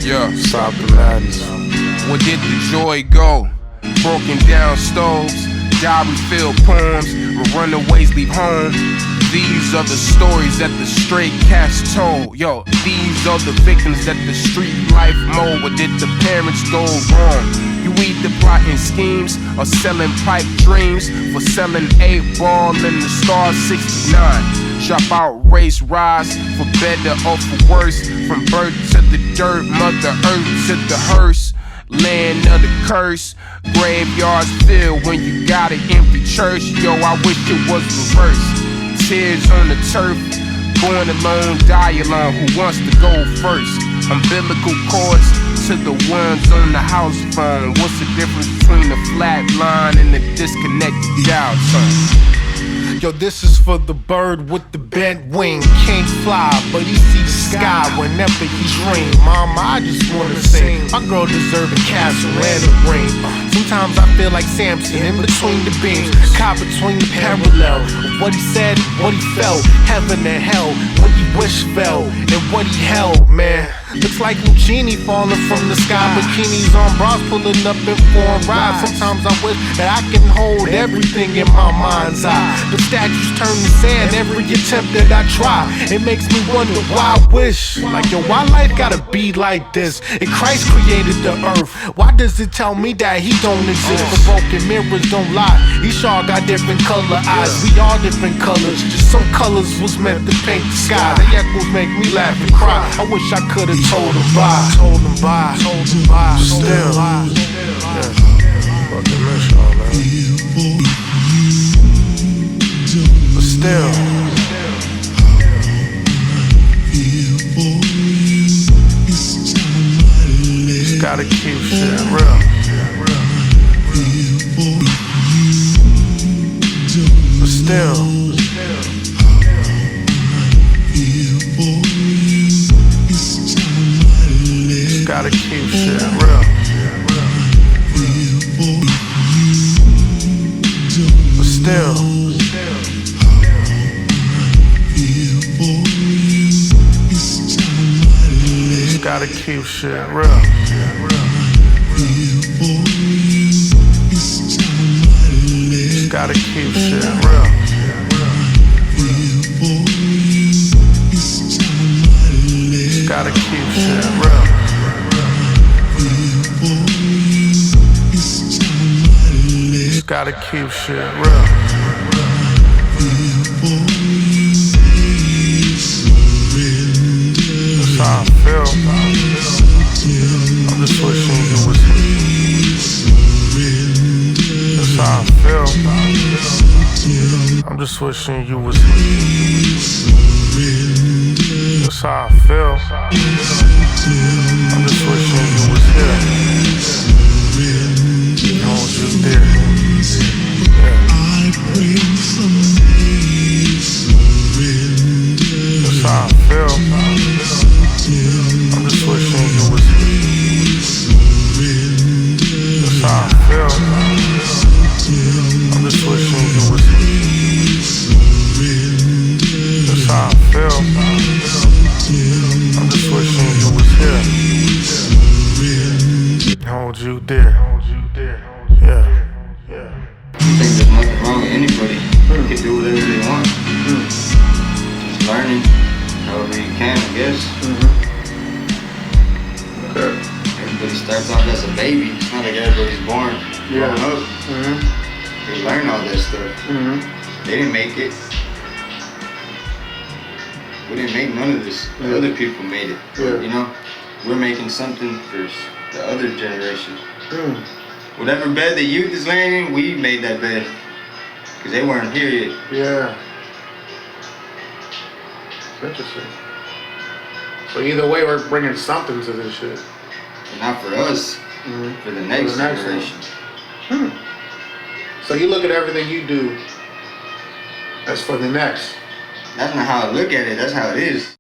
Yeah, Stop the madness. where did the joy go? Broken down stoves, diary-filled poems, where runaways leave home. These are the stories that the stray cats told. Yo, these are the victims that the street life mold. Where did the parents go wrong? You either plotting schemes or selling pipe dreams for selling 8-ball in the Star 69. Drop out, race, rise, for better or for worse. From birth to the dirt, Mother Earth to the hearse. Land of the curse, graveyards filled when you got an empty church. Yo, I wish it was reversed. Tears on the turf, born alone, die alone. Who wants to go first? Umbilical cords to the ones on the house phone. What's the difference between the flat line and the disconnected dial tone? Yo, this is for the bird with the bent wing. Can't fly, but he see the sky whenever he dream. Mama, I just wanna sing. My girl deserve a castle and a ring. Sometimes I feel like Samson in between the beams, caught between the parallel of what he said, what he felt. Heaven and hell, what he wished fell, and what he held, man. Looks like Lucini falling from the sky. Bikinis on bras pulling up in foreign rides. Sometimes I wish that I can hold everything in my mind's eye. The statues turn to sand every attempt that I try. It makes me wonder why I wish. Like, yo, why life gotta be like this? And Christ created the earth. Why does it tell me that he don't exist? The broken mirrors don't lie. Each all got different color eyes. We all different colors. Just some colors was meant to paint the sky. The echoes make me laugh and cry. I wish I could've told him bye. Told him bye. Told him bye. Still. Yeah. Fucking miss y'all, man. But still. Just gotta keep shit real. But still. Gotta keep shit real. But still. Gotta keep shit real. Gotta keep shit real. Gotta keep shit real. Gotta keep shit real. That's how I feel. I'm just wishing you was here. That's how I feel. I'm just wishing you was here. That's how I feel. I'm just wishing you was here. You know what you did. That's how I feel. I'm just wishing you was here. That's how I feel. I'm just wishing you was here. That's how I feel. I'm just wishing you was here. Hold you there. Yeah. I think there's nothing wrong with anybody. They can do whatever they want. Just learning however you can, I guess. Okay. Everybody starts off as a baby. It's not like everybody's born growing up. They learn all that stuff. They didn't make it. We didn't make none of this. The other people made it. Yeah. You know, we're making something for the other generation. Whatever bed the youth is laying in, we made that bed. Because they weren't here yet. Yeah. Interesting. So either way, we're bringing something to this shit. And not for us, for the next generation. So you look at everything you do as for the next. That's not how I look at it, that's how it is.